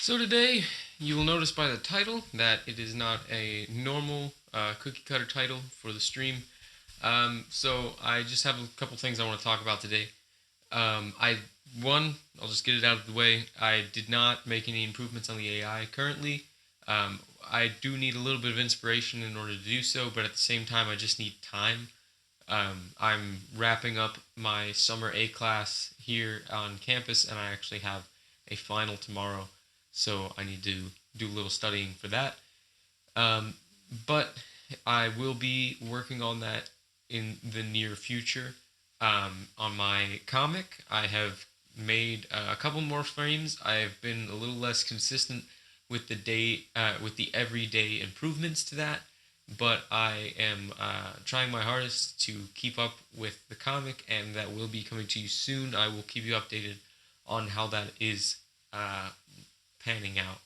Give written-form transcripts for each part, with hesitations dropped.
So today, you will notice by the title that it is not a normal cookie cutter title for the stream. So I just have a couple things I want to talk about today. I one, I'll just get it out of the way. I did not make any improvements on the AI currently. I do need a little bit of inspiration in order to do so, but at the same time, I just need time. I'm wrapping up my summer A class here on campus, and I actually have a final tomorrow, so I need to do a little studying for that. Um, but I will be working on that in the near future. On my comic, I have made a couple more frames. I have been a little less consistent with with the everyday improvements to that, but I am trying my hardest to keep up with the comic, and that will be coming to you soon. I will keep you updated on how that is uh, panning out.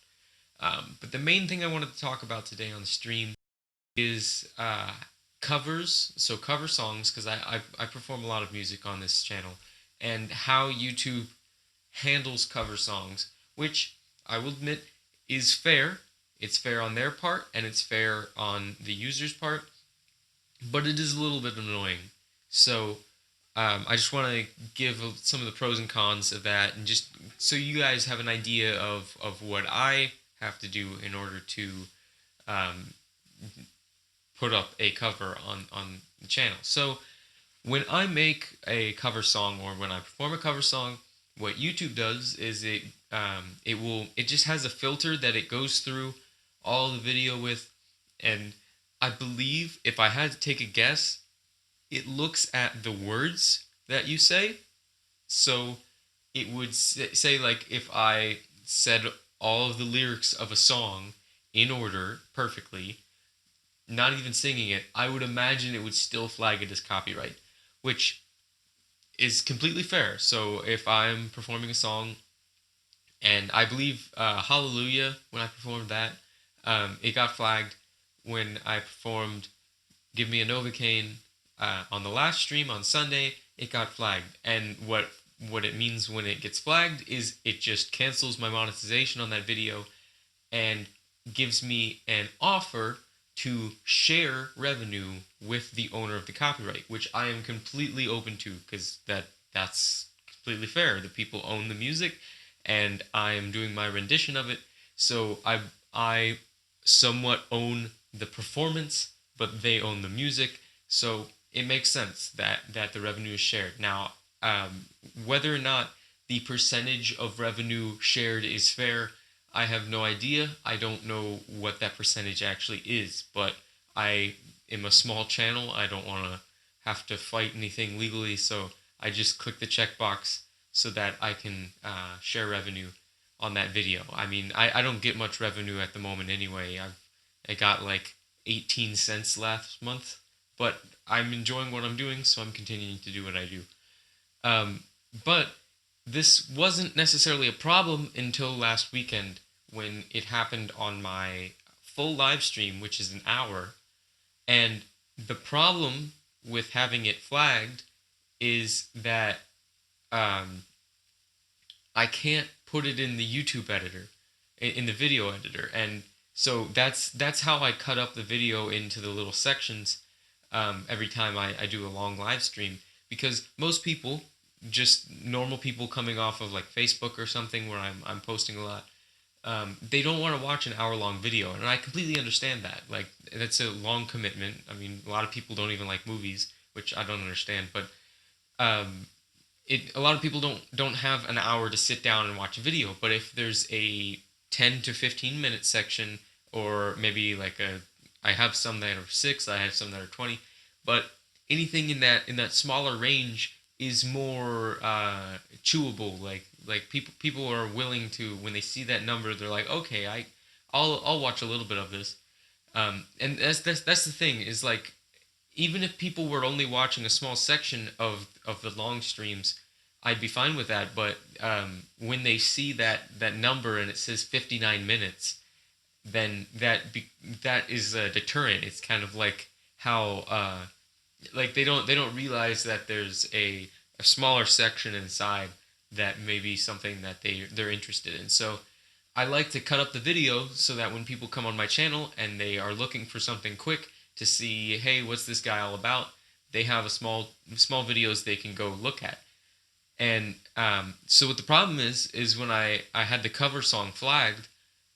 But the main thing I wanted to talk about today on the stream is covers, so cover songs, because I perform a lot of music on this channel, and how YouTube handles cover songs, which I will admit is fair. It's fair on their part, and it's fair on the user's part, but it is a little bit annoying. So I just want to give some of the pros and cons of that, and just so you guys have an idea of what I have to do in order to um, put up a cover on the channel. So when I make a cover song or when I perform a cover song, what YouTube does is it just has a filter that it goes through all the video with, and I believe if I had to take a guess, it looks at the words that you say. So it would say, like, if I said all of the lyrics of a song in order perfectly, not even singing it, I would imagine it would still flag it as copyright, which is completely fair. So if I'm performing a song, and I believe Hallelujah, when I performed that, it got flagged. When I performed Give Me a Novocaine on the last stream on Sunday, it got flagged. And what it means when it gets flagged is it just cancels my monetization on that video and gives me an offer to share revenue with the owner of the copyright, which I am completely open to, because that's completely fair. The people own the music, and I am doing my rendition of it. So I somewhat own the performance, but they own the music. So it makes sense that the revenue is shared. Now, um, whether or not the percentage of revenue shared is fair, I have no idea. I don't know what that percentage actually is, but I am a small channel. I don't want to have to fight anything legally, so I just click the checkbox so that I can share revenue on that video. I mean, I don't get much revenue at the moment anyway. I got like 18 cents last month, but I'm enjoying what I'm doing, so I'm continuing to do what I do. Um, but this wasn't necessarily a problem until last weekend when it happened on my full live stream, which is an hour. And the problem with having it flagged is that um, I can't put it in the YouTube editor, in the video editor, and so that's how I cut up the video into the little sections every time I do a long live stream, because most people, just normal people coming off of like Facebook or something where I'm posting a lot, they don't want to watch an hour long video, and I completely understand that. Like, that's a long commitment. I mean, a lot of people don't even like movies, which I don't understand, but um, a lot of people don't have an hour to sit down and watch a video. But if there's a 10 to 15 minute section, or maybe like a, I have some that are 6, I have some that are 20, but anything in that smaller range is more chewable. Like people are willing to, when they see that number, they're like, okay, I'll watch a little bit of this. And that's the thing, is like, even if people were only watching a small section of the long streams, I'd be fine with that. But when they see that number and it says 59 minutes, then that is a deterrent. It's kind of like how like they don't realize that there's a smaller section inside that may be something that they're interested in. So I like to cut up the video so that when people come on my channel and they are looking for something quick to see, hey, what's this guy all about? They have a small videos they can go look at. And so what the problem is when I had the cover song flagged,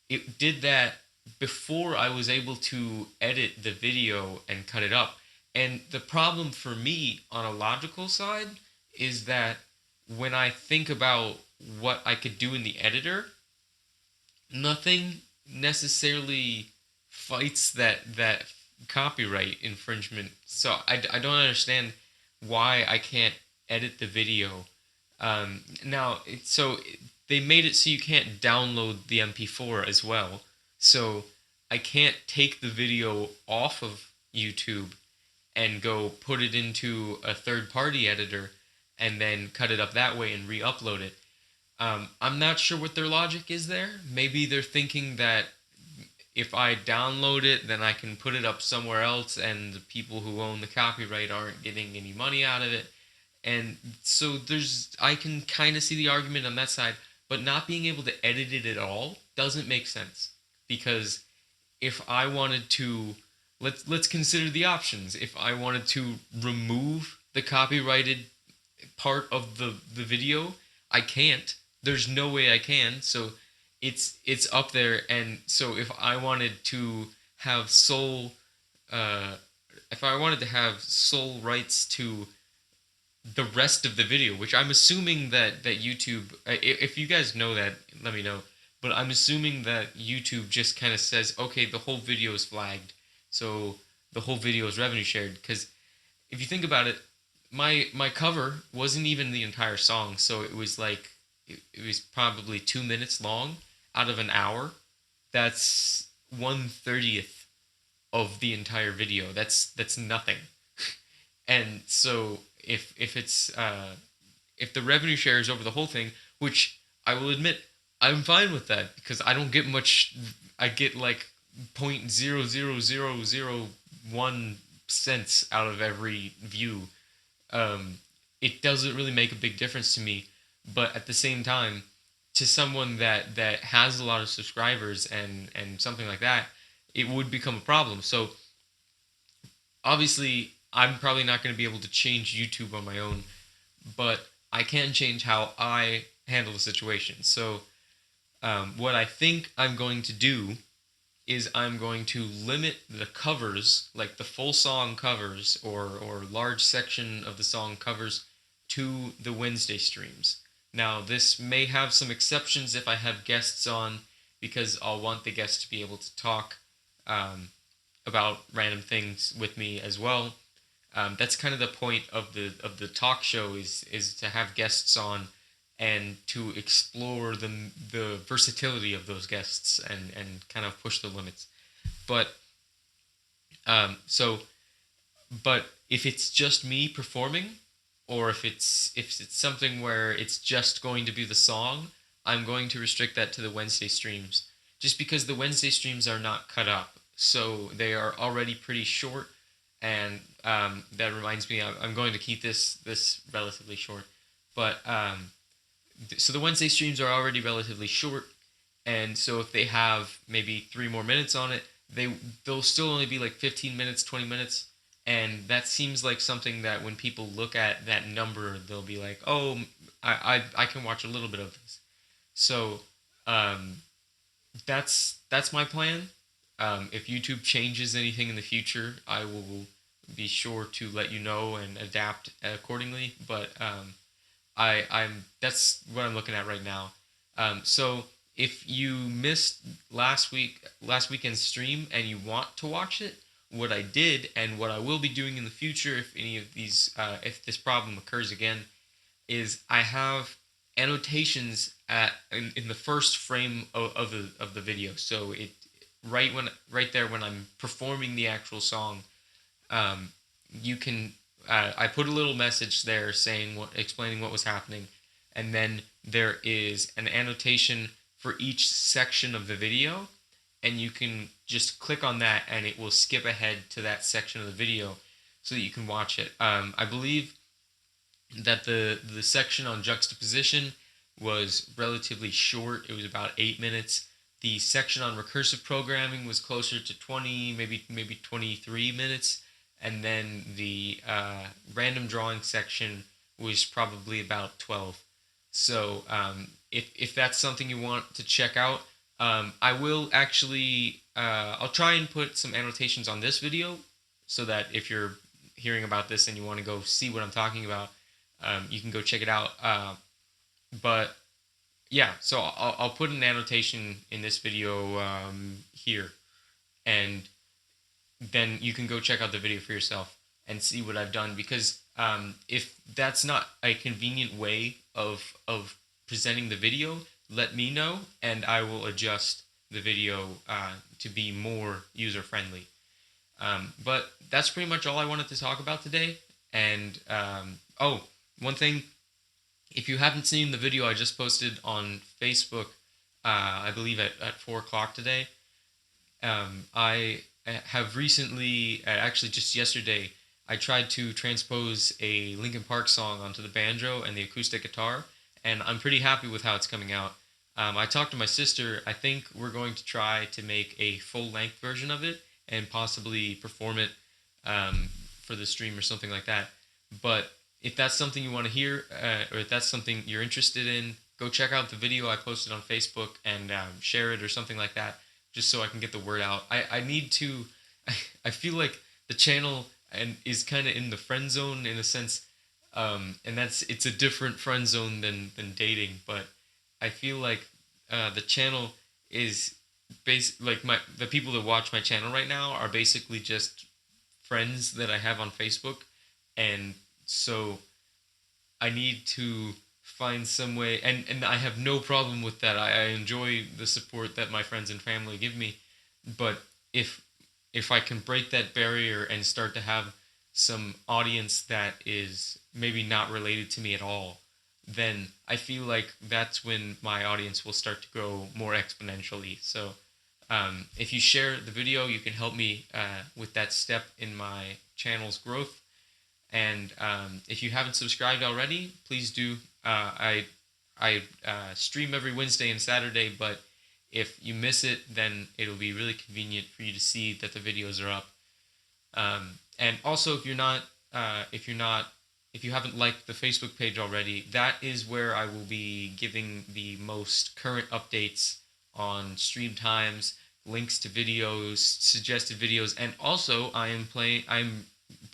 it did that before I was able to edit the video and cut it up. And the problem for me on a logical side is that when I think about what I could do in the editor, nothing necessarily fights that copyright infringement. So I don't understand why I can't edit the video. Now, they made it so you can't download the MP4 as well. So I can't take the video off of YouTube and go put it into a third-party editor and then cut it up that way and re-upload it. I'm not sure what their logic is there. Maybe they're thinking that if I download it, then I can put it up somewhere else and the people who own the copyright aren't getting any money out of it. And so I can kind of see the argument on that side, but not being able to edit it at all doesn't make sense. Because if I wanted to, let's consider the options. If I wanted to remove the copyrighted part of the video, I can't. There's no way I can. So it's up there. And so if I wanted to have if I wanted to have sole rights to the rest of the video, which I'm assuming that YouTube, if you guys know that, let me know. But I'm assuming that YouTube just kind of says, okay, the whole video is flagged, so the whole video is revenue shared. Because if you think about it, my cover wasn't even the entire song, so it was like it was probably 2 minutes long out of an hour. That's 1/30th of the entire video. That's nothing. And so if it's if the revenue share is over the whole thing, which I will admit I'm fine with that because I don't get much. I get like 0.00001 cents out of every view. It doesn't really make a big difference to me, but at the same time, to someone that has a lot of subscribers and something like that, it would become a problem. So obviously I'm probably not going to be able to change YouTube on my own, but I can change how I handle the situation. So what I think I'm going to do is I'm going to limit the covers, like the full song covers or large section of the song covers, to the Wednesday streams. Now, this may have some exceptions if I have guests on, because I'll want the guests to be able to talk about random things with me as well. That's kind of the point of the talk show is to have guests on and to explore the versatility of those guests and kind of push the limits. But but if it's just me performing, or if it's something where it's just going to be the song, I'm going to restrict that to the Wednesday streams, just because the Wednesday streams are not cut up, so they are already pretty short. And that reminds me, I'm going to keep this relatively short, but so the Wednesday streams are already relatively short, and so if they have maybe 3 more minutes on it, they'll still only be like 15 minutes, 20 minutes, and that seems like something that when people look at that number, they'll be like, oh, I can watch a little bit of this. So that's my plan. If YouTube changes anything in the future, I will be sure to let you know and adapt accordingly. But that's what I'm looking at right now. So if you missed last weekend's stream and you want to watch it, what I did and what I will be doing in the future, if any of these, if this problem occurs again, is I have annotations in the first frame of the video. So it right there when I'm performing the actual song, you can I put a little message there explaining what was happening, and then there is an annotation for each section of the video, and you can just click on that and it will skip ahead to that section of the video so that you can watch it. I believe that the section on juxtaposition, was relatively short. It was about 8 minutes. The section on recursive programming was closer to 20, maybe 23 minutes, and then the random drawing section was probably about 12. So if that's something you want to check out, I will actually I'll try and put some annotations on this video so that if you're hearing about this and you want to go see what I'm talking about, you can go check it out. But yeah, so I'll put an annotation in this video here, and then you can go check out the video for yourself and see what I've done. Because if that's not a convenient way of presenting the video, let me know, and I will adjust the video to be more user friendly. But that's pretty much all I wanted to talk about today. And oh, one thing, if you haven't seen the video I just posted on Facebook, I believe at 4 o'clock today, I have recently, actually just yesterday, I tried to transpose a Linkin Park song onto the banjo and the acoustic guitar, and I'm pretty happy with how it's coming out. I talked to my sister. I think we're going to try to make a full-length version of it and possibly perform it for the stream or something like that. But if that's something you want to hear, or if that's something you're interested in, go check out the video I posted on Facebook and share it or something like that, just so I can get the word out. I need to, I feel like the channel is kind of in the friend zone in a sense, and it's a different friend zone than dating, but I feel like the channel is like the people that watch my channel right now are basically just friends that I have on Facebook, and so I need to find some way, and I have no problem with that. I enjoy the support that my friends and family give me, but if I can break that barrier and start to have some audience that is maybe not related to me at all, then I feel like that's when my audience will start to grow more exponentially. So if you share the video, you can help me with that step in my channel's growth. And if you haven't subscribed already, please do. I stream every Wednesday and Saturday, but if you miss it, then it'll be really convenient for you to see that the videos are up. And also, if you haven't liked the Facebook page already, that is where I will be giving the most current updates on stream times, links to videos, suggested videos, and also I'm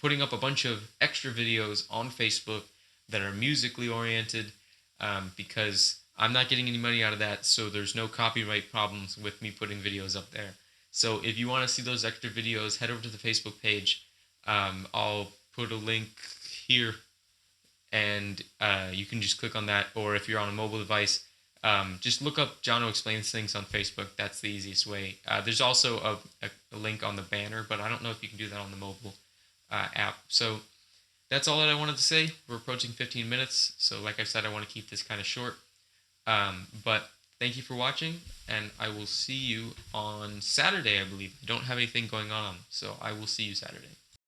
putting up a bunch of extra videos on Facebook that are musically oriented, because I'm not getting any money out of that, so there's no copyright problems with me putting videos up there. So if you want to see those extra videos, head over to the Facebook page. I'll put a link here, and you can just click on that, or if you're on a mobile device, just look up Jono Explains Things on Facebook. That's the easiest way. There's also a link on the banner, but I don't know if you can do that on the mobile app. So that's all that I wanted to say. We're approaching 15 minutes, so like I said, I want to keep this kind of short. But thank you for watching, and I will see you on Saturday, I believe. I don't have anything going on, so I will see you Saturday.